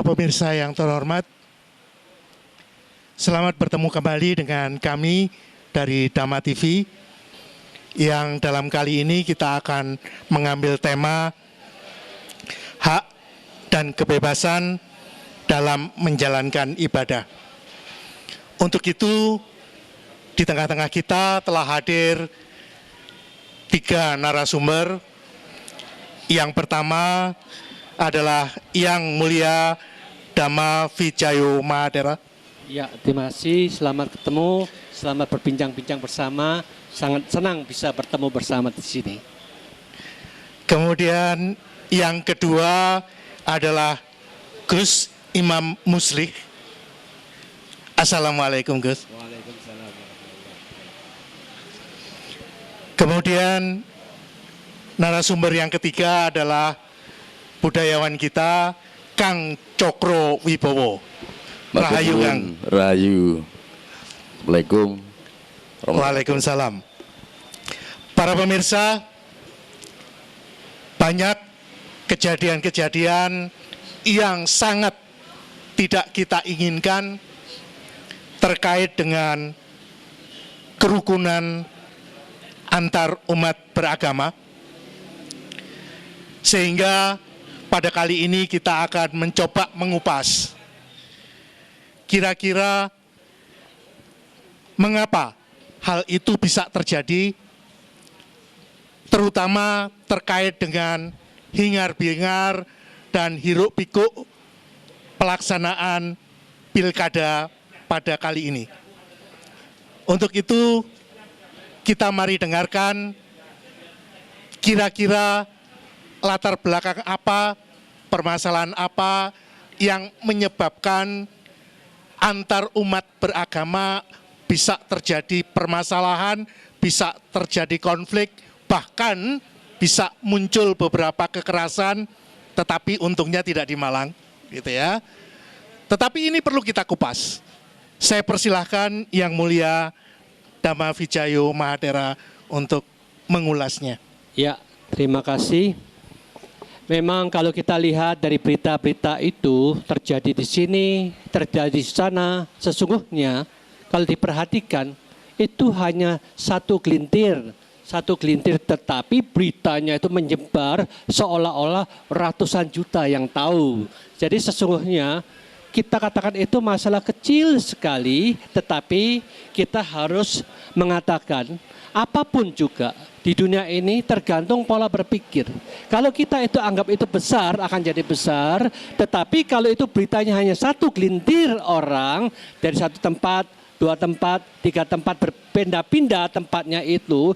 Para pemirsa yang terhormat, selamat bertemu kembali dengan kami dari Dhamma TV yang dalam kali ini kita akan mengambil tema hak dan kebebasan dalam menjalankan ibadah. Untuk itu, di tengah-tengah kita telah hadir 3 narasumber. Yang pertama adalah Yang Mulia Dhamma Vijayo Mahadera. Ya, terima kasih. Selamat ketemu, selamat berbincang-bincang bersama. Sangat senang bisa bertemu bersama di sini. Kemudian yang kedua adalah Gus Imam Muslih. Assalamualaikum Gus. Waalaikumsalam. Kemudian narasumber yang ketiga adalah budayawan kita Kang Cokro Wibowo. Rahayu Kang. Rahayu. Assalamualaikum. Waalaikumsalam. Para pemirsa, banyak kejadian-kejadian yang sangat tidak kita inginkan terkait dengan kerukunan antar umat beragama. Sehingga pada kali ini kita akan mencoba mengupas kira-kira mengapa hal itu bisa terjadi, terutama terkait dengan hingar-bingar dan hiruk-pikuk pelaksanaan pilkada pada kali ini. Untuk itu, kita mari dengarkan kira-kira latar belakang apa, permasalahan apa yang menyebabkan antar umat beragama bisa terjadi permasalahan, bisa terjadi konflik, bahkan bisa muncul beberapa kekerasan, tetapi untungnya tidak di Malang, gitu ya. Tetapi ini perlu kita kupas. Saya persilahkan Yang Mulia Dhamma Vijayo Mahadera untuk mengulasnya. Ya, terima kasih. Memang kalau kita lihat dari berita-berita itu terjadi di sini, terjadi di sana, sesungguhnya kalau diperhatikan itu hanya satu gelintir, tetapi beritanya itu menyebar seolah-olah ratusan juta yang tahu. Jadi sesungguhnya kita katakan itu masalah kecil sekali, tetapi kita harus mengatakan apapun juga di dunia ini tergantung pola berpikir. Kalau kita itu anggap itu besar, akan jadi besar. Tetapi kalau itu beritanya hanya satu gelintir orang dari satu tempat, 2 tempat, 3 tempat berpindah-pindah tempatnya itu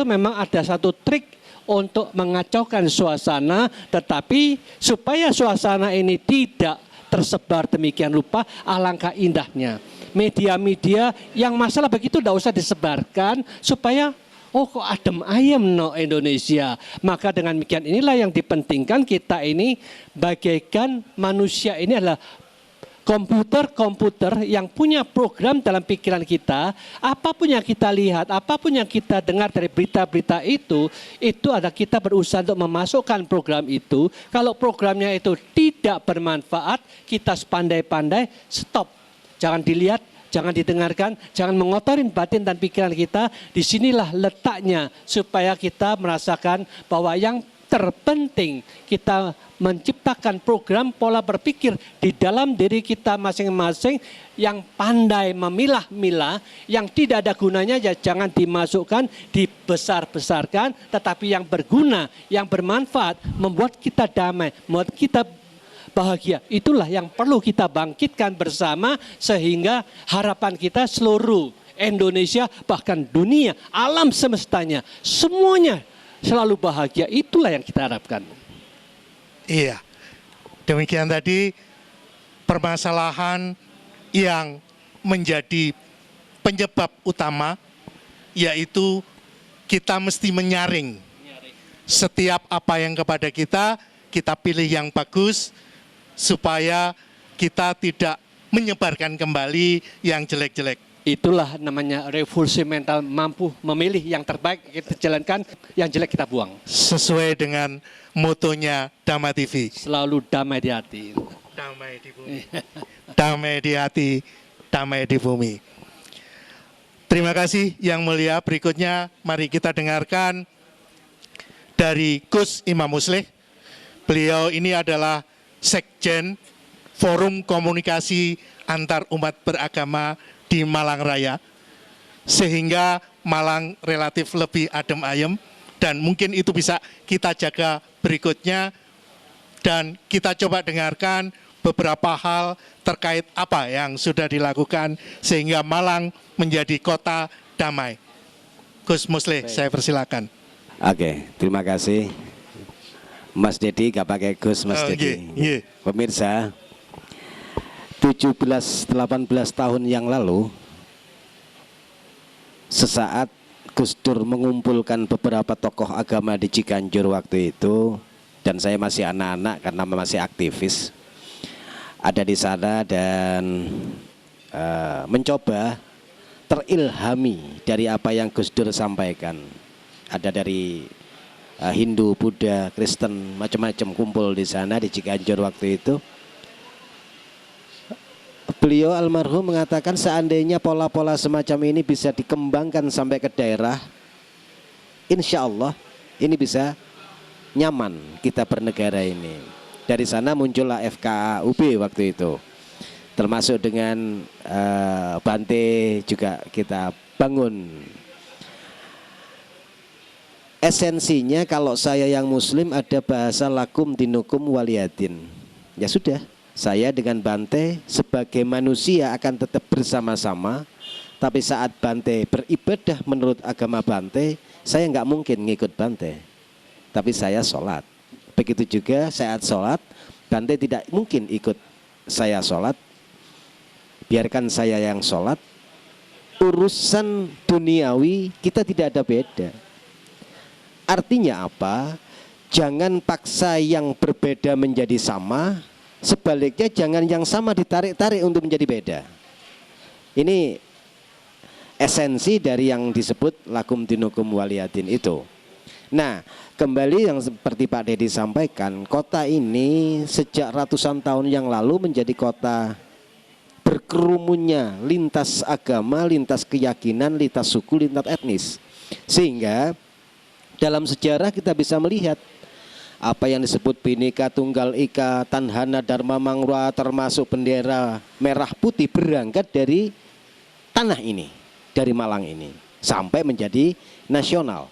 memang ada satu trik untuk mengacaukan suasana. Tetapi supaya suasana ini tidak tersebar demikian rupa, alangkah indahnya media-media yang masalah begitu tidak usah disebarkan supaya kok adem ayem Indonesia. Maka dengan demikian inilah yang dipentingkan kita ini bagaikan manusia ini adalah komputer yang punya program dalam pikiran kita. Apapun yang kita lihat, apapun yang kita dengar dari berita-berita itu adalah kita berusaha untuk memasukkan program itu. Kalau programnya itu tidak bermanfaat, kita sepandai-pandai stop. Jangan dilihat, jangan didengarkan, jangan mengotorin batin dan pikiran kita. Disinilah letaknya supaya kita merasakan bahwa yang terpenting kita menciptakan program pola berpikir di dalam diri kita masing-masing yang pandai memilah-milah, yang tidak ada gunanya ya jangan dimasukkan, dibesar-besarkan, tetapi yang berguna, yang bermanfaat, membuat kita damai, membuat kita bahagia. Itulah yang perlu kita bangkitkan bersama sehingga harapan kita seluruh Indonesia bahkan dunia, alam semestanya semuanya selalu bahagia. Itulah yang kita harapkan. Iya. Demikian tadi permasalahan yang menjadi penyebab utama yaitu kita mesti menyaring setiap apa yang kepada kita pilih yang bagus supaya kita tidak menyebarkan kembali yang jelek-jelek. Itulah namanya revolusi mental, mampu memilih yang terbaik kita jalankan, yang jelek kita buang. Sesuai dengan motonya Dhamma TV. Selalu damai di hati. Damai damai di bumi. Damai di hati, damai di bumi. Terima kasih Yang Mulia. Berikutnya mari kita dengarkan dari Gus Imam Muslih. Beliau ini adalah Sekjen Forum Komunikasi Antar Umat Beragama di Malang Raya. Sehingga Malang relatif lebih adem ayem dan mungkin itu bisa kita jaga berikutnya. Dan kita coba dengarkan beberapa hal terkait apa yang sudah dilakukan sehingga Malang menjadi kota damai. Gus Muslih, saya persilakan. Oke, terima kasih. Mas Dedi, gak pakai Gus, Mas Dedi. Pemirsa, 17-18 tahun yang lalu, sesaat Gus Dur mengumpulkan beberapa tokoh agama di Ciganjur waktu itu, dan saya masih anak-anak karena masih aktivis, ada di sana dan mencoba terilhami dari apa yang Gus Dur sampaikan. Ada dari Hindu, Buddha, Kristen, macam-macam kumpul di sana di Ciganjur waktu itu. Beliau almarhum mengatakan seandainya pola-pola semacam ini bisa dikembangkan sampai ke daerah, insya Allah ini bisa nyaman kita bernegara ini. Dari sana muncullah FKA UB waktu itu, termasuk dengan Bante juga kita bangun. Esensinya kalau saya yang Muslim ada bahasa lakum dinukum waliyadin. Ya sudah, saya dengan Bante sebagai manusia akan tetap bersama-sama. Tapi saat Bante beribadah menurut agama Bante, saya nggak mungkin ngikut Bante. Tapi saya sholat. Begitu juga saat sholat, Bante tidak mungkin ikut saya sholat. Biarkan saya yang sholat. Urusan duniawi kita tidak ada beda. Artinya apa? Jangan paksa yang berbeda menjadi sama. Sebaliknya jangan yang sama ditarik-tarik untuk menjadi beda. Ini esensi dari yang disebut lakum dinukum waliyadin itu. Nah, kembali yang seperti Pak Dedi sampaikan, kota ini sejak ratusan tahun yang lalu menjadi kota berkerumunnya lintas agama, lintas keyakinan, lintas suku, lintas etnis. Sehingga dalam sejarah kita bisa melihat apa yang disebut Bhinneka Tunggal Ika, Tanhana Dharma Mangwa, termasuk bendera merah putih berangkat dari tanah ini, dari Malang ini, sampai menjadi nasional.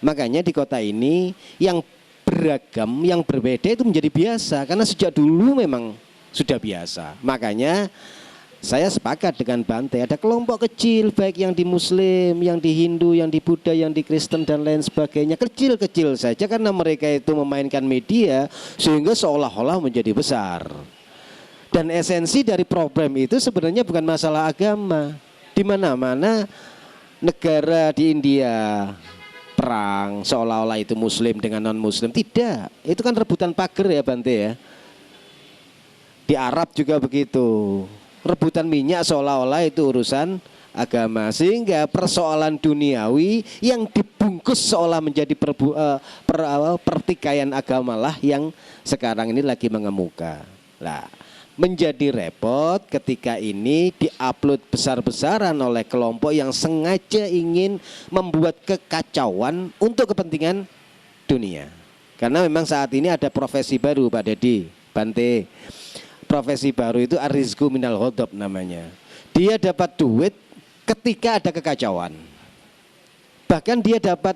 Makanya di kota ini yang beragam, yang berbeda itu menjadi biasa. Karena sejak dulu memang sudah biasa. Makanya saya sepakat dengan Bante. Ada kelompok kecil baik yang di Muslim, yang di Hindu, yang di Buddha, yang di Kristen dan lain sebagainya. Kecil-kecil saja karena mereka itu memainkan media sehingga seolah-olah menjadi besar. Dan esensi dari problem itu sebenarnya bukan masalah agama. Di mana-mana negara di India perang seolah-olah itu Muslim dengan non-Muslim. Tidak, itu kan rebutan pagar ya Bante ya. Di Arab juga begitu, rebutan minyak seolah-olah itu urusan agama. Sehingga persoalan duniawi yang dibungkus seolah menjadi pertikaian agama lah yang sekarang ini lagi mengemuka. Nah, menjadi repot ketika ini diupload besar-besaran oleh kelompok yang sengaja ingin membuat kekacauan untuk kepentingan dunia. Karena memang saat ini ada profesi baru Pak Dedi, Bante. Profesi baru itu ar-rizqu minal ghadab namanya. Dia dapat duit ketika ada kekacauan. Bahkan dia dapat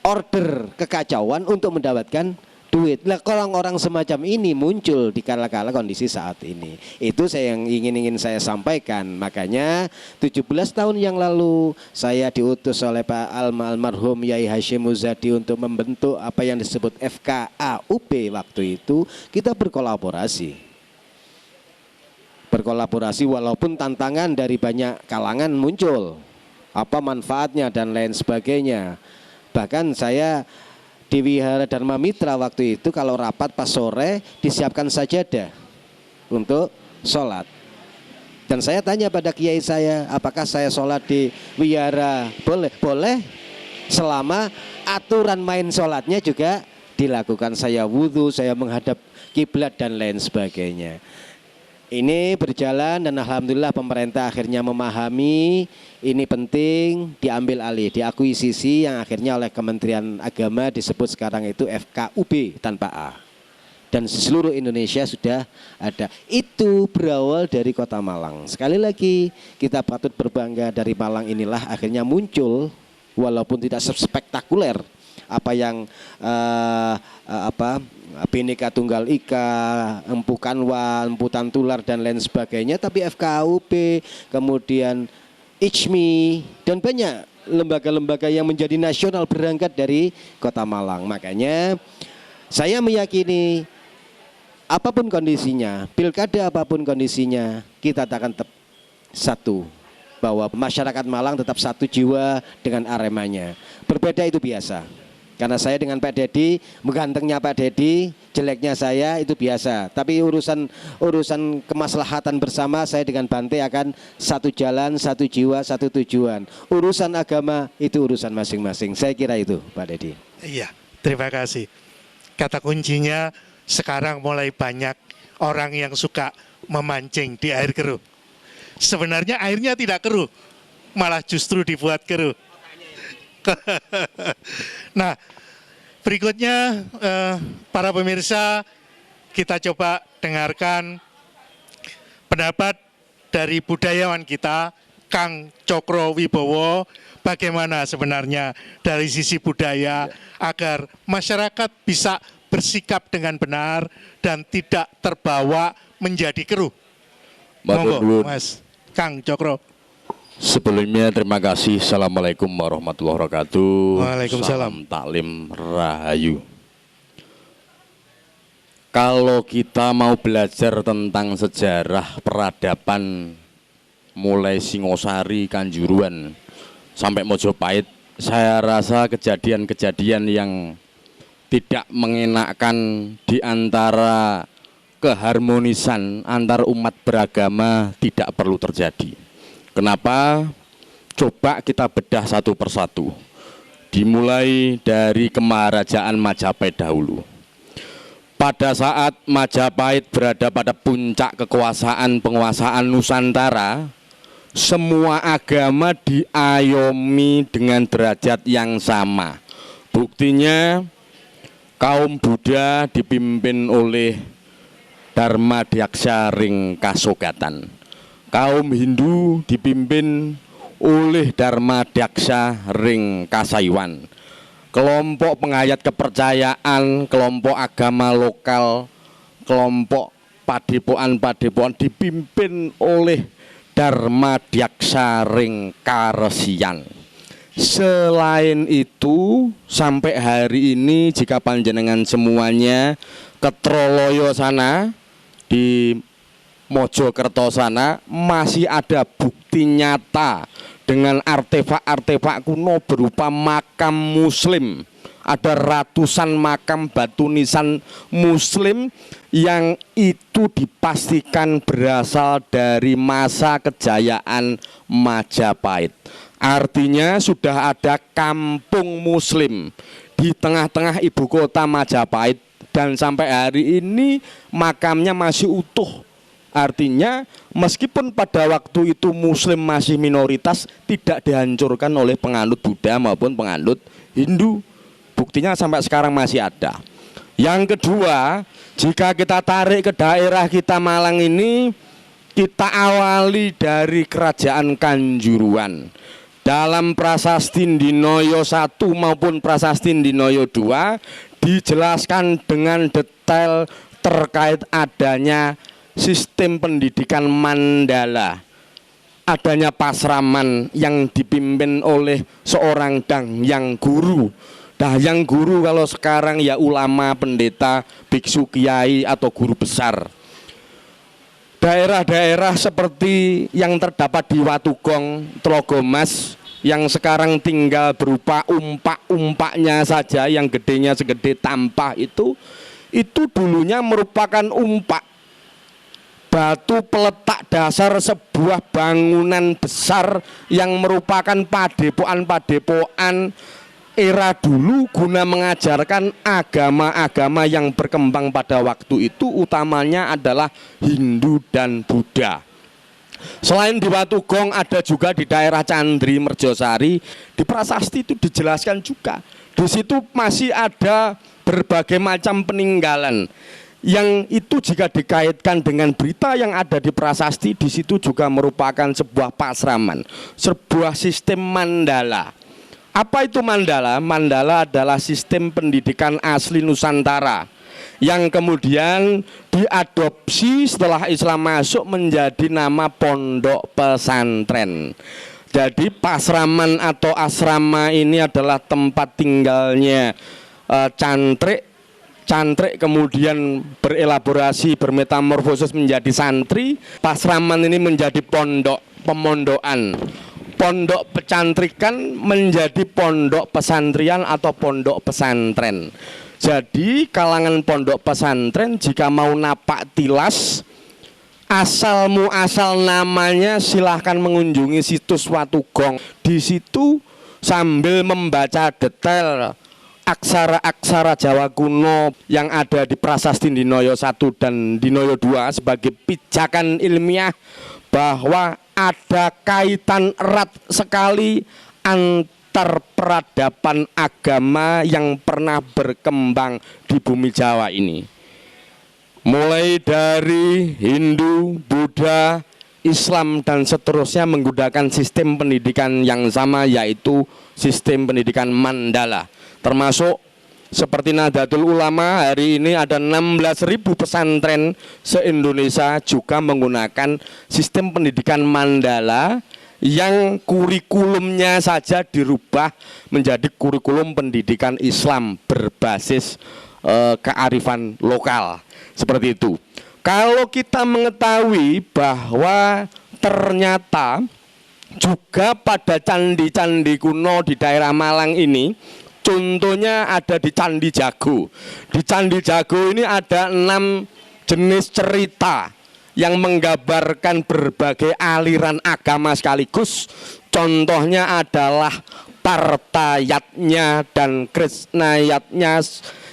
order kekacauan untuk mendapatkan duit. Nah, orang-orang semacam ini muncul di kala-kala kondisi saat ini. Itu yang ingin saya sampaikan. Makanya 17 tahun yang lalu saya diutus oleh Pak almarhum Yai Hashim Muzadi untuk membentuk apa yang disebut FKA UB waktu itu. Kita berkolaborasi walaupun tantangan dari banyak kalangan muncul. Apa manfaatnya dan lain sebagainya. Bahkan saya di Wihara Dharma Mitra waktu itu kalau rapat pas sore disiapkan sajadah untuk sholat. Dan saya tanya pada kiai saya, apakah saya sholat di wihara? Boleh, boleh selama aturan main sholatnya juga dilakukan. Saya wudhu, saya menghadap kiblat dan lain sebagainya. Ini berjalan dan alhamdulillah pemerintah akhirnya memahami ini penting, diambil alih, diakuisisi yang akhirnya oleh Kementerian Agama disebut sekarang itu FKUB tanpa A. Dan seluruh Indonesia sudah ada. Itu berawal dari Kota Malang. Sekali lagi kita patut berbangga, dari Malang inilah akhirnya muncul, walaupun tidak spektakuler apa yang Bhinneka Tunggal Ika, Empu Kanwa, Empu Tantular dan lain sebagainya, tapi FKUB, kemudian ICMI dan banyak lembaga-lembaga yang menjadi nasional berangkat dari Kota Malang. Makanya saya meyakini apapun kondisinya, pilkada apapun kondisinya, kita akan tetap satu, bahwa masyarakat Malang tetap satu jiwa dengan Aremanya. Berbeda itu biasa. Karena saya dengan Pak Dedi, menggantengnya Pak Dedi, jeleknya saya itu biasa. Tapi urusan kemaslahatan bersama, saya dengan Bante akan satu jalan, satu jiwa, satu tujuan. Urusan agama itu urusan masing-masing. Saya kira itu Pak Dedi. Iya, terima kasih. Kata kuncinya sekarang mulai banyak orang yang suka memancing di air keruh. Sebenarnya airnya tidak keruh, malah justru dibuat keruh. Nah, berikutnya para pemirsa, kita coba dengarkan pendapat dari budayawan kita, Kang Cokro Wibowo, bagaimana sebenarnya dari sisi budaya agar masyarakat bisa bersikap dengan benar dan tidak terbawa menjadi keruh. Monggo, Mas Kang Cokro. Sebelumnya terima kasih. Assalamualaikum warahmatullahi wabarakatuh. Waalaikumsalam. Salam taklim rahayu. Kalau kita mau belajar tentang sejarah peradaban mulai Singosari, Kanjuruhan sampai Mojopahit, saya rasa kejadian-kejadian yang tidak mengenakkan di antara keharmonisan antar umat beragama tidak perlu terjadi. Kenapa? Coba kita bedah satu persatu. Dimulai dari Kemaharajaan Majapahit dahulu. Pada saat Majapahit berada pada puncak penguasaan Nusantara, semua agama diayomi dengan derajat yang sama. Buktinya kaum Buddha dipimpin oleh Dharma Dyaksa Ring Kasogatan. Kaum Hindu dipimpin oleh Dharma Dyaksa Ring Kasaiwan. Kelompok penghayat kepercayaan, kelompok agama lokal, kelompok padepokan dipimpin oleh Dharma Dyaksa Ring Karesian. Selain itu, sampai hari ini jika panjenengan semuanya ke Troloyo sana, di Mojokerto sana, masih ada bukti nyata dengan artefak-artefak kuno berupa makam muslim. Ada ratusan makam batu nisan muslim yang itu dipastikan berasal dari masa kejayaan Majapahit. Artinya sudah ada kampung muslim di tengah-tengah ibu kota Majapahit, dan sampai hari ini makamnya masih utuh. Artinya meskipun pada waktu itu muslim masih minoritas, tidak dihancurkan oleh penganut Buddha maupun penganut Hindu. Buktinya sampai sekarang masih ada. Yang kedua, jika kita tarik ke daerah kita Malang ini, kita awali dari Kerajaan Kanjuruhan. Dalam Prasasti Ndinoyo 1 maupun Prasasti Ndinoyo 2 dijelaskan dengan detail terkait adanya sistem pendidikan Mandala, adanya pasraman yang dipimpin oleh seorang Dahyang Guru. Dahyang Guru kalau sekarang ya ulama, pendeta, biksu, kiai atau guru besar. Daerah-daerah seperti yang terdapat di Watugong, Tlogomas, yang sekarang tinggal berupa umpak-umpaknya saja, yang gedenya segede tampah itu dulunya merupakan umpak, batu peletak dasar sebuah bangunan besar yang merupakan padepokan era dulu guna mengajarkan agama-agama yang berkembang pada waktu itu, utamanya adalah Hindu dan Buddha. Selain di Watugong, ada juga di daerah Candri, Merjosari. Di prasasti itu dijelaskan juga. Di situ masih ada berbagai macam peninggalan. Yang itu jika dikaitkan dengan berita yang ada di prasasti, di situ juga merupakan sebuah pasraman, sebuah sistem mandala. Apa itu mandala? Mandala adalah sistem pendidikan asli Nusantara yang kemudian diadopsi setelah Islam masuk menjadi nama pondok pesantren. Jadi pasraman atau asrama ini adalah tempat tinggalnya cantrik. Cantrik kemudian berelaborasi, bermetamorfosis menjadi santri. Pasraman ini menjadi pondok pemondokan. Pondok pecantrikan menjadi pondok pesantrian atau pondok pesantren. Jadi kalangan pondok pesantren jika mau napak tilas asal muasal namanya, silahkan mengunjungi situs Watugong. Di situ sambil membaca detail aksara-aksara Jawa kuno yang ada di prasasti Dinoyo 1 dan Dinoyo 2 sebagai pijakan ilmiah bahwa ada kaitan erat sekali antar peradaban agama yang pernah berkembang di bumi Jawa ini. Mulai dari Hindu, Buddha, Islam dan seterusnya menggunakan sistem pendidikan yang sama, yaitu sistem pendidikan mandala. Termasuk seperti Nahdlatul Ulama, hari ini ada 16.000 pesantren se-Indonesia juga menggunakan sistem pendidikan mandala yang kurikulumnya saja dirubah menjadi kurikulum pendidikan Islam berbasis kearifan lokal. Seperti itu. Kalau kita mengetahui bahwa ternyata juga pada candi-candi kuno di daerah Malang ini, contohnya ada di Candi Jago. Di Candi Jago ini ada 6 jenis cerita yang menggambarkan berbagai aliran agama sekaligus. Contohnya adalah Partayatnya dan Krishnayatnya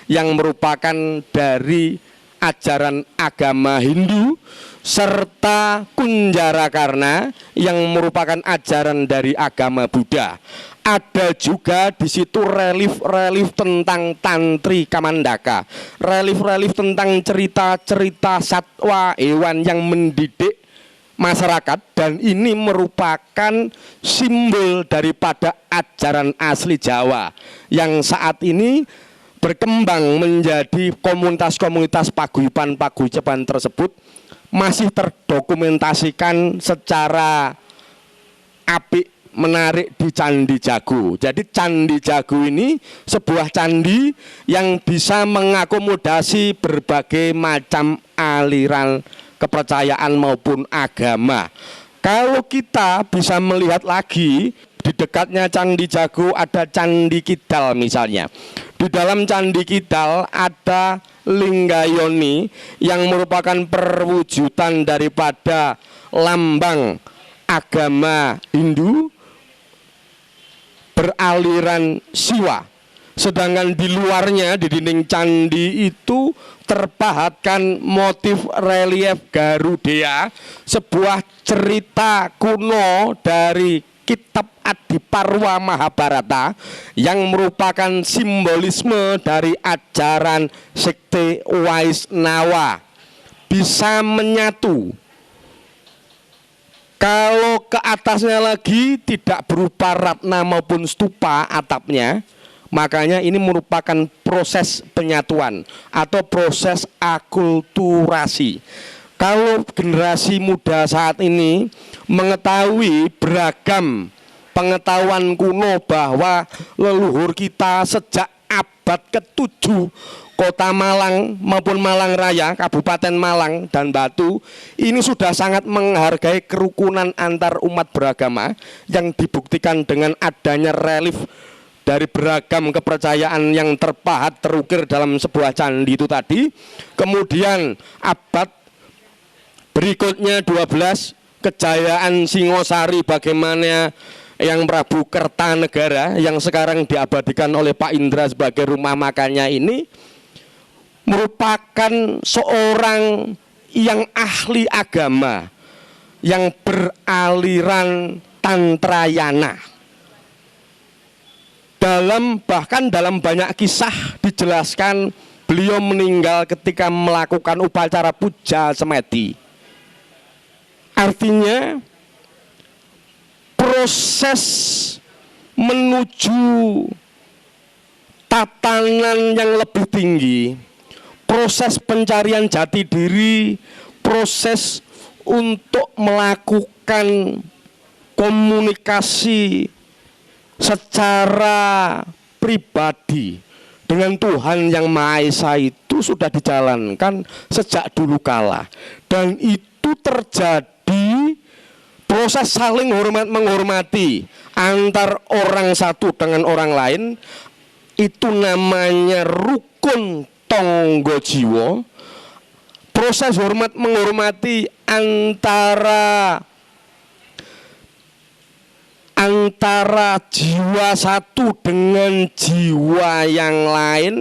yang merupakan dari ajaran agama Hindu, serta Kunjarakarna yang merupakan ajaran dari agama Buddha. Ada juga di situ relief-relief tentang Tantri Kamandaka, relief-relief tentang cerita-cerita satwa hewan yang mendidik masyarakat, dan ini merupakan simbol daripada ajaran asli Jawa yang saat ini berkembang menjadi komunitas-komunitas paguyuban tersebut masih terdokumentasikan secara apik, menarik di Candi Jago. Jadi Candi Jago ini sebuah candi yang bisa mengakomodasi berbagai macam aliran kepercayaan maupun agama. Kalau kita bisa melihat lagi, di dekatnya Candi Jago ada Candi Kidal misalnya. Di dalam Candi Kidal ada Linggayoni yang merupakan perwujudan daripada lambang agama Hindu beraliran Siwa. Sedangkan di luarnya, di dinding candi itu terpahatkan motif relief Garudea, sebuah cerita kuno dari kitab Adiparwa Mahabharata yang merupakan simbolisme dari ajaran sekte Waisnawa. Bisa menyatu. Kalau ke atasnya lagi tidak berupa ratna maupun stupa atapnya, makanya ini merupakan proses penyatuan atau proses akulturasi. Kalau generasi muda saat ini mengetahui beragam pengetahuan kuno bahwa leluhur kita sejak abad ke-7 Kota Malang maupun Malang Raya, Kabupaten Malang dan Batu ini sudah sangat menghargai kerukunan antar umat beragama yang dibuktikan dengan adanya relief dari beragam kepercayaan yang terpahat terukir dalam sebuah candi itu tadi. Kemudian abad berikutnya 12 kejayaan Singosari, bagaimana yang Prabu Kertanegara yang sekarang diabadikan oleh Pak Indra sebagai rumah makannya ini merupakan seorang yang ahli agama yang beraliran Tantrayana. Bahkan dalam banyak kisah dijelaskan beliau meninggal ketika melakukan upacara puja semedi. Artinya proses menuju tatanan yang lebih tinggi, proses pencarian jati diri, proses untuk melakukan komunikasi secara pribadi dengan Tuhan Yang Maha Esa itu sudah dijalankan sejak dulu kala, dan itu terjadi proses saling hormat menghormati antar orang satu dengan orang lain. Itu namanya rukun tonggo jiwa. Proses hormat menghormati antara jiwa satu dengan jiwa yang lain,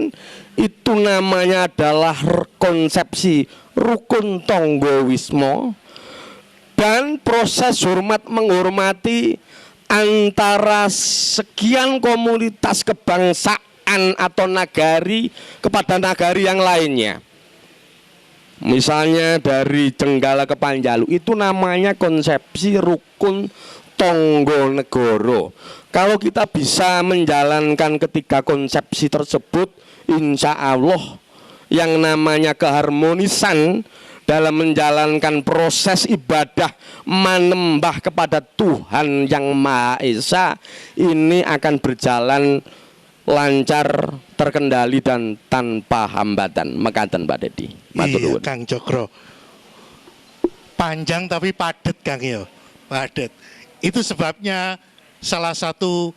itu namanya adalah konsepsi rukun tonggo wismo. Dan proses hormat menghormati antara sekian komunitas kebangsaan atau nagari kepada nagari yang lainnya. Misalnya dari Jenggala ke Panjalu, itu namanya konsepsi rukun tonggo negoro. Kalau kita bisa menjalankan ketiga konsepsi tersebut, insya Allah yang namanya keharmonisan dalam menjalankan proses ibadah menembah kepada Tuhan Yang Maha Esa ini akan berjalan lancar, terkendali dan tanpa hambatan. Mekaten Pak Dedi. Matur nuwun. Kang Cokro. Panjang tapi padat Kang yo. Padat. Itu sebabnya salah satu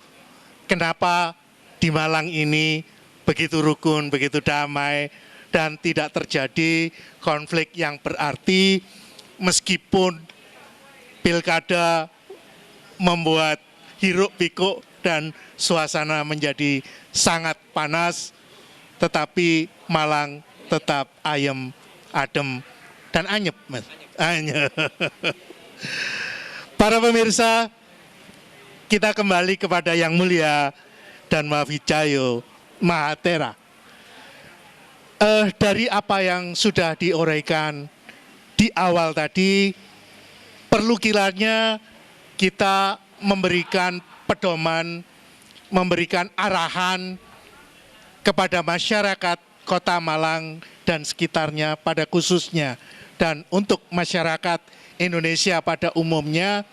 kenapa di Malang ini begitu rukun, begitu damai, dan tidak terjadi konflik yang berarti meskipun pilkada membuat hiruk pikuk dan suasana menjadi sangat panas, tetapi Malang tetap ayem, adem, dan anyep, Mas. Anyep. Para pemirsa, kita kembali kepada Yang Mulia dan Mahavijayo Mahatera. Dari apa yang sudah diuraikan di awal tadi, perlu kiranya kita memberikan pedoman, memberikan arahan kepada masyarakat Kota Malang dan sekitarnya pada khususnya, dan untuk masyarakat Indonesia pada umumnya,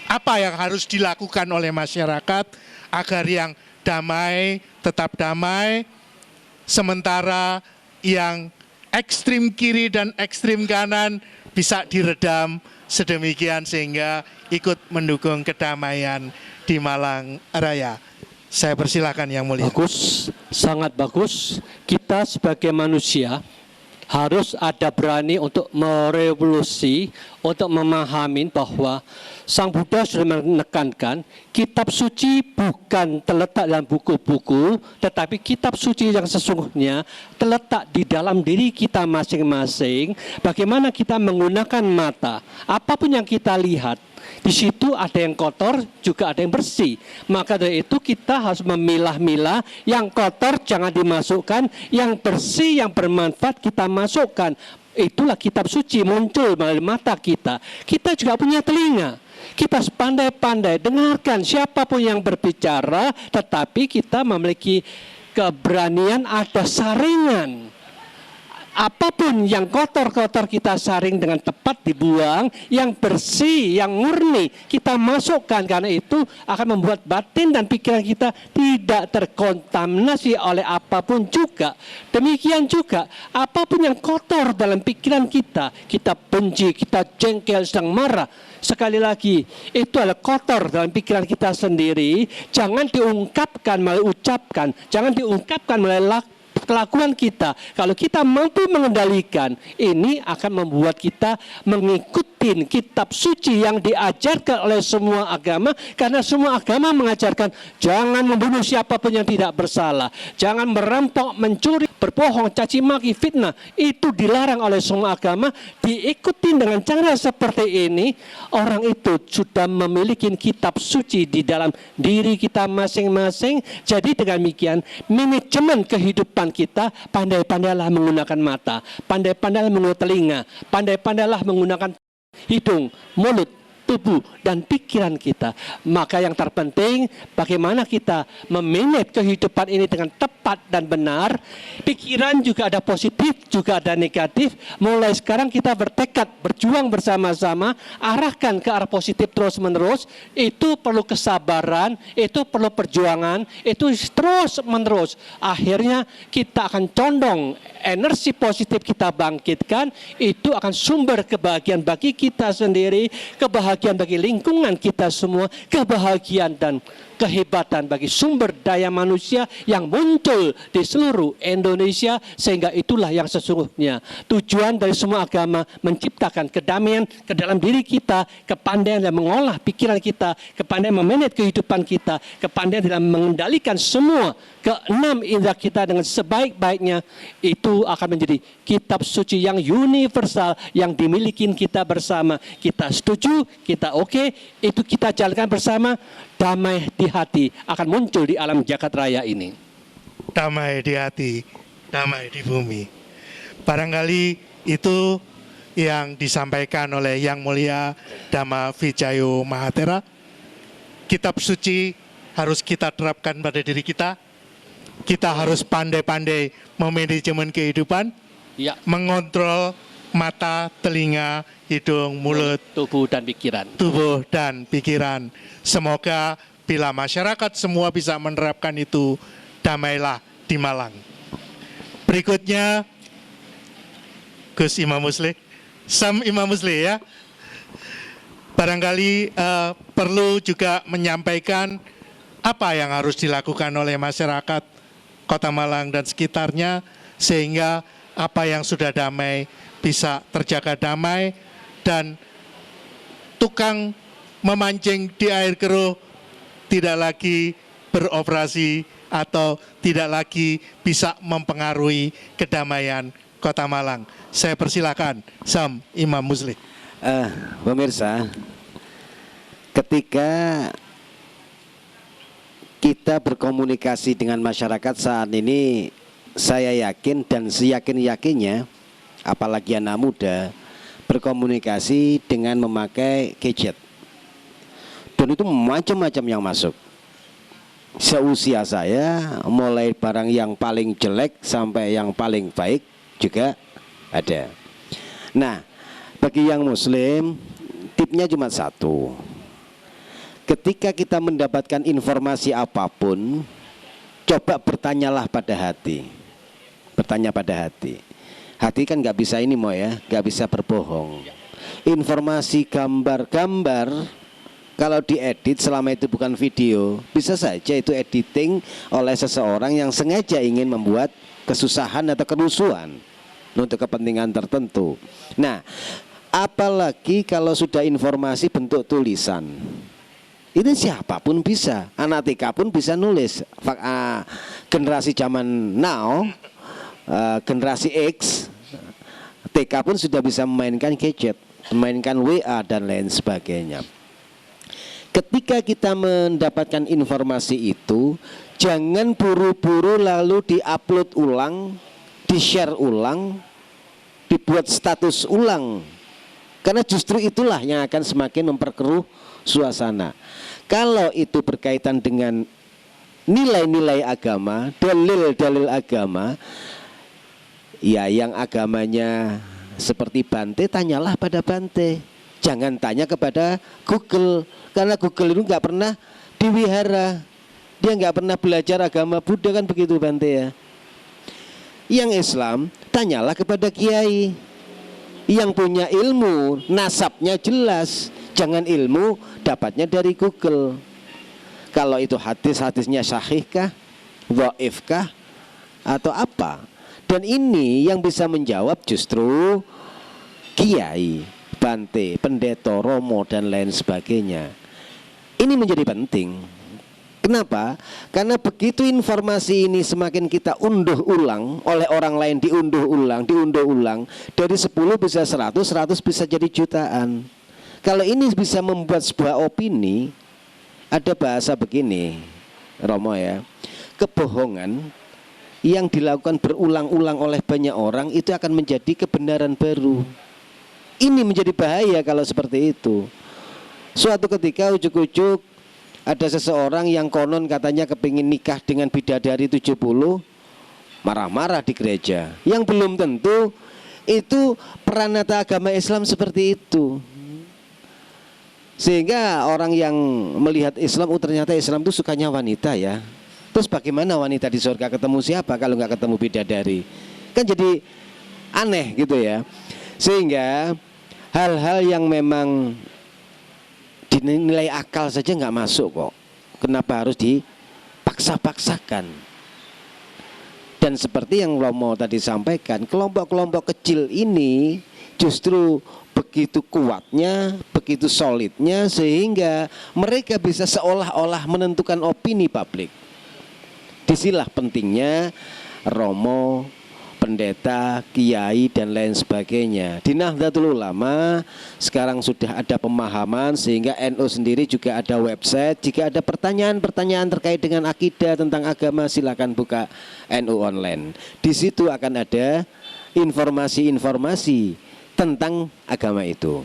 apa yang harus dilakukan oleh masyarakat agar yang damai tetap damai, sementara yang ekstrim kiri dan ekstrim kanan bisa diredam sedemikian sehingga ikut mendukung kedamaian di Malang Raya. Saya persilakan Yang Mulia. Bagus, sangat bagus. Kita sebagai manusia harus ada berani untuk merevolusi, untuk memahami bahwa Sang Buddha sudah menekankan kitab suci bukan terletak dalam buku-buku, tetapi kitab suci yang sesungguhnya terletak di dalam diri kita masing-masing. Bagaimana kita menggunakan mata, apapun yang kita lihat, di situ ada yang kotor, juga ada yang bersih. Maka dari itu kita harus memilah-milah, yang kotor jangan dimasukkan, yang bersih, yang bermanfaat kita masukkan. Itulah kitab suci muncul melalui mata kita. Kita juga punya telinga. Kita sepandai-pandai dengarkan siapapun yang berbicara, tetapi kita memiliki keberanian, ada saringan. Apapun yang kotor-kotor kita saring dengan tepat dibuang, yang bersih, yang murni kita masukkan, karena itu akan membuat batin dan pikiran kita tidak terkontaminasi oleh apapun juga. Demikian juga apapun yang kotor dalam pikiran kita, kita benci, kita jengkel, sedang marah, sekali lagi itu adalah kotor dalam pikiran kita sendiri. Jangan diungkapkan melalui ucapkan, jangan diungkapkan melalui kelakuan kita. Kalau kita mampu mengendalikan, ini akan membuat kita mengikut ikutin kitab suci yang diajarkan oleh semua agama, karena semua agama mengajarkan jangan membunuh siapapun yang tidak bersalah, jangan merampok, mencuri, berbohong, caci maki, fitnah. Itu dilarang oleh semua agama. Diikutin dengan cara seperti ini, orang itu sudah memiliki kitab suci di dalam diri kita masing-masing. Jadi dengan demikian, manajemen kehidupan kita, pandai-pandailah menggunakan mata, pandai-pandailah menggunakan telinga, pandai-pandailah menggunakan hidung, mulut, tubuh, dan pikiran kita. Maka yang terpenting, bagaimana kita memanage kehidupan ini dengan tepat dan benar. Pikiran juga ada positif, juga ada negatif. Mulai sekarang kita bertekad, berjuang bersama-sama, arahkan ke arah positif terus-menerus. Itu perlu kesabaran, itu perlu perjuangan, itu terus-menerus. Akhirnya kita akan condong, energi positif kita bangkitkan, itu akan sumber kebahagiaan bagi kita sendiri, kebahagiaan bagi lingkungan kita semua, kebahagiaan dan kehebatan bagi sumber daya manusia yang muncul di seluruh Indonesia. Sehingga itulah yang sesungguhnya tujuan dari semua agama, menciptakan kedamaian ke dalam diri kita, kepandaian dalam mengolah pikiran kita, kepandaian memanage kehidupan kita, kepandaian dalam mengendalikan semua keenam indera kita dengan sebaik-baiknya. Itu akan menjadi kitab suci yang universal yang dimiliki kita bersama. Kita setuju, kita oke, itu kita jalankan bersama. Damai di hati akan muncul di alam jagat raya ini. Damai di hati, damai di bumi. Barangkali itu yang disampaikan oleh Yang Mulia Dhamma Vijayo Mahathera. Kitab suci harus kita terapkan pada diri kita. Kita harus pandai-pandai memanajemen kehidupan, Ya, mengontrol mata, telinga, hidung, mulut, tubuh dan pikiran. tubuh dan pikiran. Semoga bila masyarakat semua bisa menerapkan itu, damailah di Malang. Berikutnya Gus Imam Muslih, Sam Imam Muslih ya. Barangkali perlu juga menyampaikan apa yang harus dilakukan oleh masyarakat Kota Malang dan sekitarnya, sehingga apa yang sudah damai bisa terjaga damai, dan tukang memancing di air keruh tidak lagi beroperasi atau tidak lagi bisa mempengaruhi kedamaian Kota Malang. Saya persilakan Sam Imam Muslih. Pemirsa, ketika kita berkomunikasi dengan masyarakat saat ini, saya yakin dan seyakin-yakinnya, apalagi anak muda, berkomunikasi dengan memakai gadget. Dan itu macam-macam yang masuk. Seusia saya, mulai barang yang paling jelek sampai yang paling baik juga ada. Nah, bagi yang muslim, tipnya cuma satu. Ketika kita mendapatkan informasi apapun, coba bertanyalah pada hati. Bertanya pada hati. Hati kan nggak bisa ini mau ya, nggak bisa berbohong. Informasi gambar-gambar, kalau diedit selama itu bukan video, bisa saja itu editing oleh seseorang yang sengaja ingin membuat kesusahan atau kerusuhan untuk kepentingan tertentu. Nah, apalagi kalau sudah informasi bentuk tulisan. Ini siapapun bisa, anak TK pun bisa nulis. Generasi zaman now, generasi X, TK pun sudah bisa memainkan gadget, memainkan WA dan lain sebagainya. Ketika kita mendapatkan informasi itu, jangan buru-buru lalu di-upload ulang, di-share ulang, dibuat status ulang. Karena justru itulah yang akan semakin memperkeruh suasana. Kalau itu berkaitan dengan nilai-nilai agama, dalil-dalil agama, ya yang agamanya seperti Bante, tanyalah pada Bante. Jangan tanya kepada Google, karena Google itu nggak pernah diwihara, dia nggak pernah belajar agama Buddha, kan begitu Bante ya. Yang Islam, tanyalah kepada kiai yang punya ilmu, nasabnya jelas. Jangan ilmu dapatnya dari Google. Kalau itu hadis-hadisnya sahihkah, dhaifkah, atau apa. Dan ini yang bisa menjawab justru kiai. Bante, Pendeta, Romo, dan lain sebagainya. Ini menjadi penting. Kenapa? Karena begitu informasi ini semakin kita unduh ulang, oleh orang lain diunduh ulang, dari 10 bisa 100, 100 bisa jadi jutaan. Kalau ini bisa membuat sebuah opini, ada bahasa begini, Romo ya, kebohongan yang dilakukan berulang-ulang oleh banyak orang itu akan menjadi kebenaran baru. Ini menjadi bahaya kalau seperti itu. Suatu ketika ujuk-ujuk ada seseorang yang konon katanya kepingin nikah dengan bidadari 70, marah-marah di gereja. Yang belum tentu itu peranata agama Islam seperti itu. Sehingga orang yang melihat Islam, ternyata Islam itu sukanya wanita ya. Terus bagaimana wanita di surga ketemu siapa kalau nggak ketemu bidadari? Kan jadi aneh gitu ya. Sehingga hal-hal yang memang dinilai akal saja nggak masuk kok. Kenapa harus dipaksa-paksakan? Dan seperti yang Romo tadi sampaikan, kelompok-kelompok kecil ini justru begitu kuatnya, begitu solidnya, sehingga mereka bisa seolah-olah menentukan opini publik. Disinilah pentingnya Romo, pendeta, kiai, dan lain sebagainya. Di Nahdlatul Ulama sekarang sudah ada pemahaman, sehingga NU sendiri juga ada website. Jika ada pertanyaan-pertanyaan terkait dengan akidah tentang agama, silakan buka NU online. Di situ akan ada informasi-informasi tentang agama itu.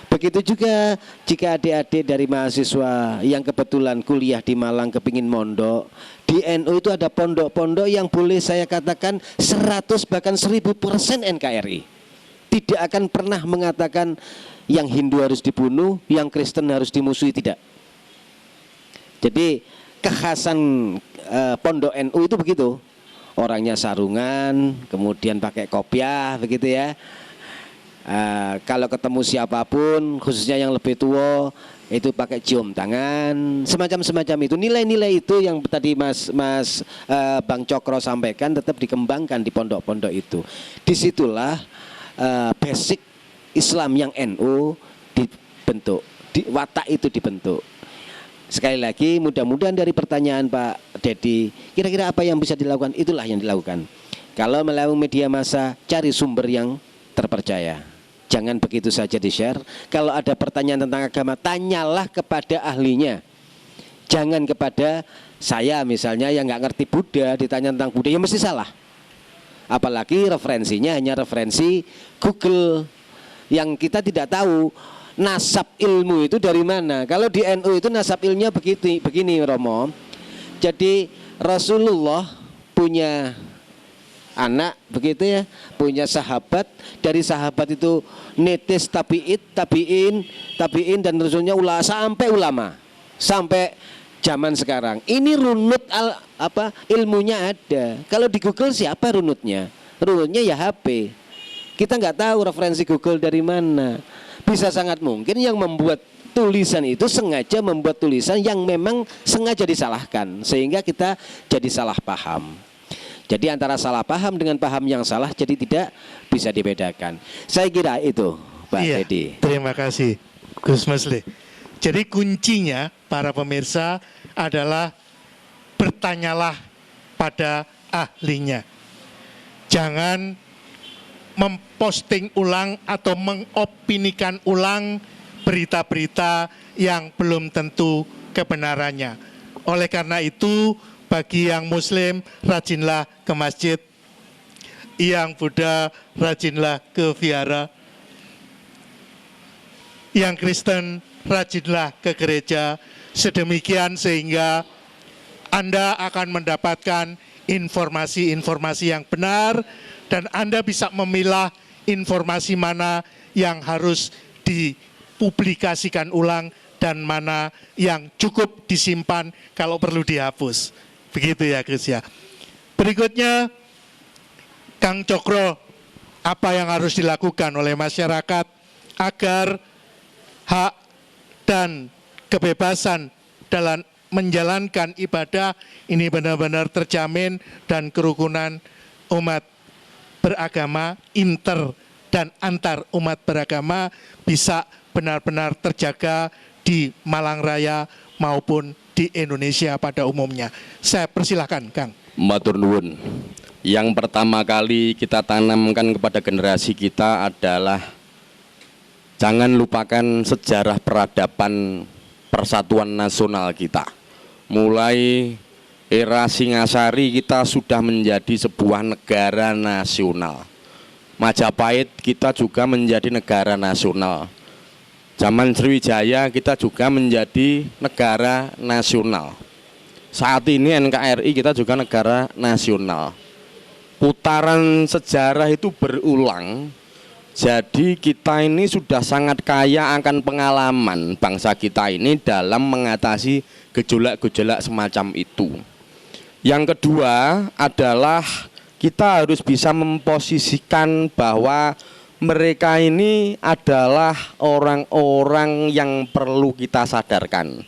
Begitu juga jika adik-adik dari mahasiswa yang kebetulan kuliah di Malang kepingin mondok, di NU itu ada pondok-pondok yang boleh saya katakan 100 bahkan 1000% NKRI. Tidak akan pernah mengatakan yang Hindu harus dibunuh, yang Kristen harus dimusuhi, tidak. Jadi kekhasan pondok NU itu begitu. Orangnya sarungan, kemudian pakai kopiah begitu ya. Kalau ketemu siapapun, khususnya yang lebih tua, itu pakai cium tangan, semacam itu. Nilai-nilai itu yang tadi Bang Cokro sampaikan tetap dikembangkan di pondok-pondok itu. Disitulah basic Islam yang NU dibentuk, watak itu dibentuk. Sekali lagi, mudah-mudahan dari pertanyaan Pak Dedi, kira-kira apa yang bisa dilakukan, itulah yang dilakukan. Kalau melalui media massa, cari sumber yang terpercaya. Jangan begitu saja di-share. Kalau ada pertanyaan tentang agama, tanyalah kepada ahlinya. Jangan kepada saya misalnya yang nggak ngerti Buddha, ditanya tentang Buddha, ya mesti salah. Apalagi referensinya hanya referensi Google, yang kita tidak tahu nasab ilmu itu dari mana. Kalau di NU itu nasab ilmunya begini Romo. Jadi Rasulullah punya anak begitu ya, punya sahabat, dari sahabat itu netes tabiin dan terusnya sampai ulama, sampai zaman sekarang. Ini runut ilmunya ada. Kalau di Google siapa runutnya? Runutnya ya HP. Kita nggak tahu referensi Google dari mana. Bisa sangat mungkin yang membuat tulisan itu sengaja membuat tulisan yang memang sengaja disalahkan, sehingga kita jadi salah paham. Jadi antara salah paham dengan paham yang salah jadi tidak bisa dibedakan. Saya kira itu Pak Dedi. Terima kasih Gus Mesli. Jadi kuncinya para pemirsa adalah bertanyalah pada ahlinya. Jangan memposting ulang atau mengopinikan ulang berita-berita yang belum tentu kebenarannya. Oleh karena itu, bagi yang Muslim, rajinlah ke masjid. Yang Buddha, rajinlah ke vihara. Yang Kristen, rajinlah ke gereja. Sedemikian sehingga Anda akan mendapatkan informasi-informasi yang benar, dan Anda bisa memilah informasi mana yang harus dipublikasikan ulang dan mana yang cukup disimpan kalau perlu dihapus. Begitu ya Gus ya. Berikutnya Kang Cokro, apa yang harus dilakukan oleh masyarakat agar hak dan kebebasan dalam menjalankan ibadah ini benar-benar terjamin dan kerukunan umat beragama dan antar umat beragama bisa benar-benar terjaga di Malang Raya maupun di Indonesia pada umumnya. Saya persilahkan, Kang. Matur nuwun. Yang pertama kali kita tanamkan kepada generasi kita adalah jangan lupakan sejarah peradaban persatuan nasional kita. Mulai era Singasari kita sudah menjadi sebuah negara nasional. Majapahit kita juga menjadi negara nasional. Zaman Sriwijaya kita juga menjadi negara nasional. Saat ini NKRI kita juga negara nasional. Putaran sejarah itu berulang. Jadi kita ini sudah sangat kaya akan pengalaman bangsa kita ini dalam mengatasi gejolak-gejolak semacam itu. Yang kedua adalah kita harus bisa memposisikan bahwa mereka ini adalah orang-orang yang perlu kita sadarkan.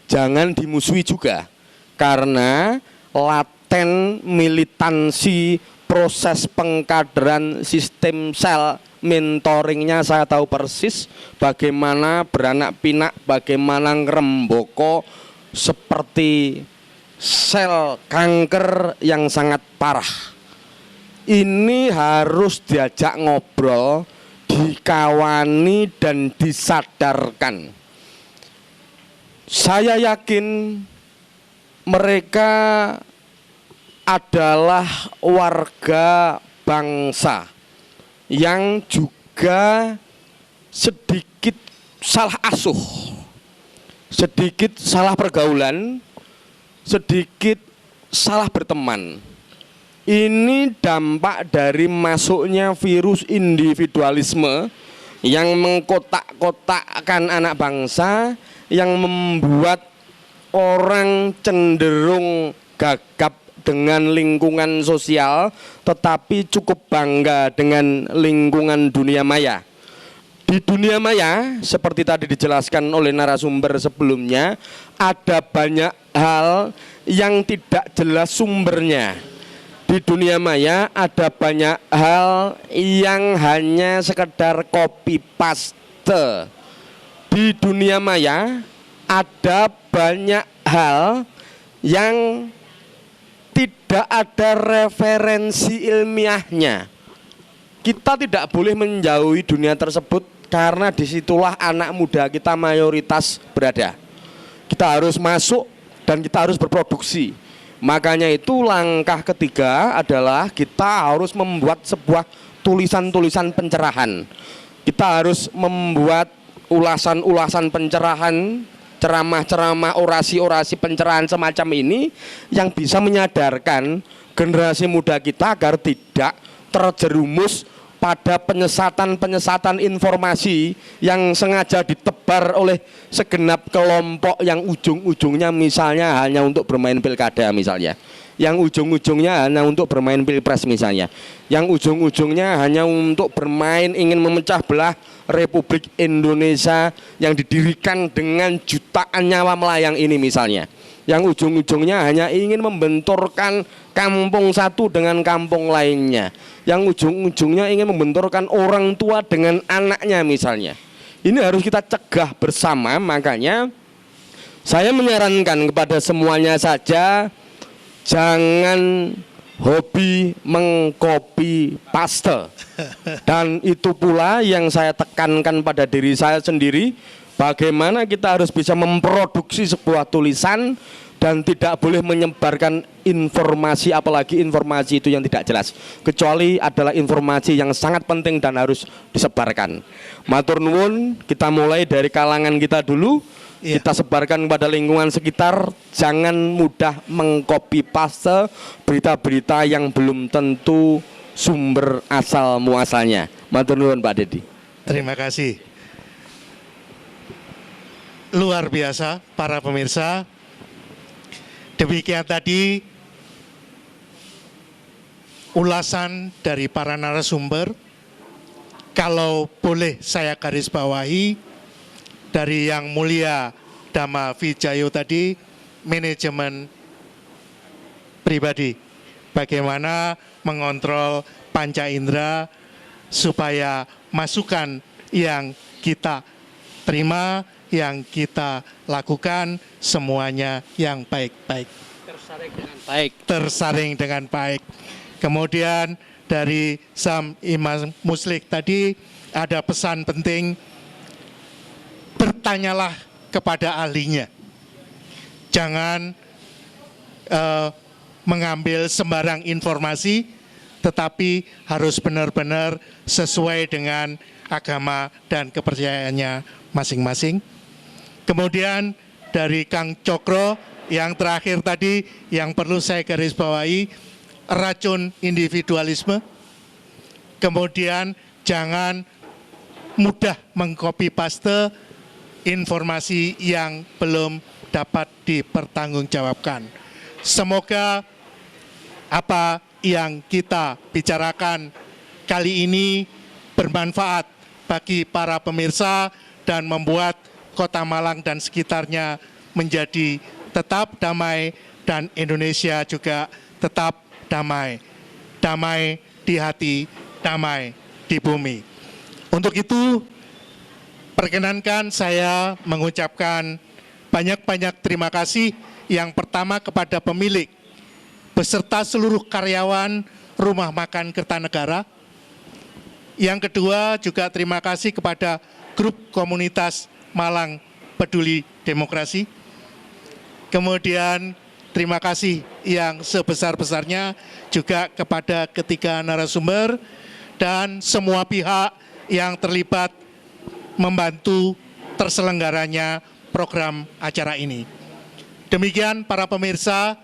Jangan dimusuhi juga, karena laten militansi proses pengkaderan sistem sel mentoringnya saya tahu persis bagaimana beranak pinak, bagaimana ngeremboko seperti sel kanker yang sangat parah. Ini harus diajak ngobrol, dikawani dan disadarkan. Saya yakin mereka adalah warga bangsa yang juga sedikit salah asuh, sedikit salah pergaulan, sedikit salah berteman. Ini dampak dari masuknya virus individualisme yang mengkotak-kotakkan anak bangsa, yang membuat orang cenderung gagap dengan lingkungan sosial, tetapi cukup bangga dengan lingkungan dunia maya. Di dunia maya, seperti tadi dijelaskan oleh narasumber sebelumnya, ada banyak hal yang tidak jelas sumbernya. Di dunia maya ada banyak hal yang hanya sekedar copy paste. Di dunia maya ada banyak hal yang tidak ada referensi ilmiahnya. Kita tidak boleh menjauhi dunia tersebut karena disitulah anak muda kita mayoritas berada. Kita harus masuk dan kita harus berproduksi. Makanya itu langkah ketiga adalah kita harus membuat sebuah tulisan-tulisan pencerahan. Kita harus membuat ulasan-ulasan pencerahan, ceramah-ceramah, orasi-orasi pencerahan semacam ini yang bisa menyadarkan generasi muda kita agar tidak terjerumus pada penyesatan-penyesatan informasi yang sengaja ditebar oleh segenap kelompok yang ujung-ujungnya misalnya hanya untuk bermain pilkada misalnya, yang ujung-ujungnya hanya untuk bermain pilpres misalnya, yang ujung-ujungnya hanya untuk bermain ingin memecah belah Republik Indonesia yang didirikan dengan jutaan nyawa melayang ini misalnya, yang ujung-ujungnya hanya ingin membenturkan kampung satu dengan kampung lainnya, yang ujung-ujungnya ingin membenturkan orang tua dengan anaknya misalnya. Ini harus kita cegah bersama. Makanya saya menyarankan kepada semuanya saja, jangan hobi mengcopy paste. Dan itu pula yang saya tekankan pada diri saya sendiri, bagaimana kita harus bisa memproduksi sebuah tulisan dan tidak boleh menyebarkan informasi, apalagi informasi itu yang tidak jelas, kecuali adalah informasi yang sangat penting dan harus disebarkan. Matur nuwun, kita mulai dari kalangan kita dulu, kita sebarkan kepada lingkungan sekitar. Jangan mudah mengcopy paste berita-berita yang belum tentu sumber asal muasalnya. Matur nuwun Pak Dedi. Terima kasih. Luar biasa para pemirsa. Demikian tadi ulasan dari para narasumber. Kalau boleh saya garis bawahi, dari Yang Mulia Dhamma Vijayo tadi, manajemen pribadi, bagaimana mengontrol panca indera supaya masukan yang kita terima, yang kita lakukan semuanya yang baik-baik. Tersaring dengan baik. Tersaring dengan baik. Kemudian dari Sam Imam Muslik tadi ada pesan penting, bertanyalah kepada ahlinya. Jangan mengambil sembarang informasi, tetapi harus benar-benar sesuai dengan agama dan kepercayaannya masing-masing. Kemudian dari Kang Cokro yang terakhir tadi yang perlu saya garis bawahi, racun individualisme. Kemudian jangan mudah mengcopy paste informasi yang belum dapat dipertanggungjawabkan. Semoga apa yang kita bicarakan kali ini bermanfaat bagi para pemirsa dan membuat Kota Malang dan sekitarnya menjadi tetap damai dan Indonesia juga tetap damai. Damai di hati, damai di bumi. Untuk itu, perkenankan saya mengucapkan banyak-banyak terima kasih. Yang pertama kepada pemilik beserta seluruh karyawan Rumah Makan Kertanegara. Yang kedua juga terima kasih kepada grup komunitas Malang Peduli Demokrasi. Kemudian terima kasih yang sebesar-besarnya juga kepada ketiga narasumber dan semua pihak yang terlibat membantu terselenggaranya program acara ini. Demikian para pemirsa,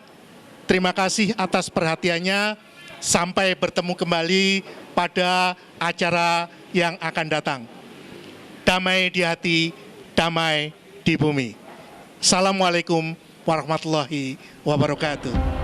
terima kasih atas perhatiannya. Sampai bertemu kembali pada acara yang akan datang. Damai di hati, damai di bumi. Assalamualaikum warahmatullahi wabarakatuh.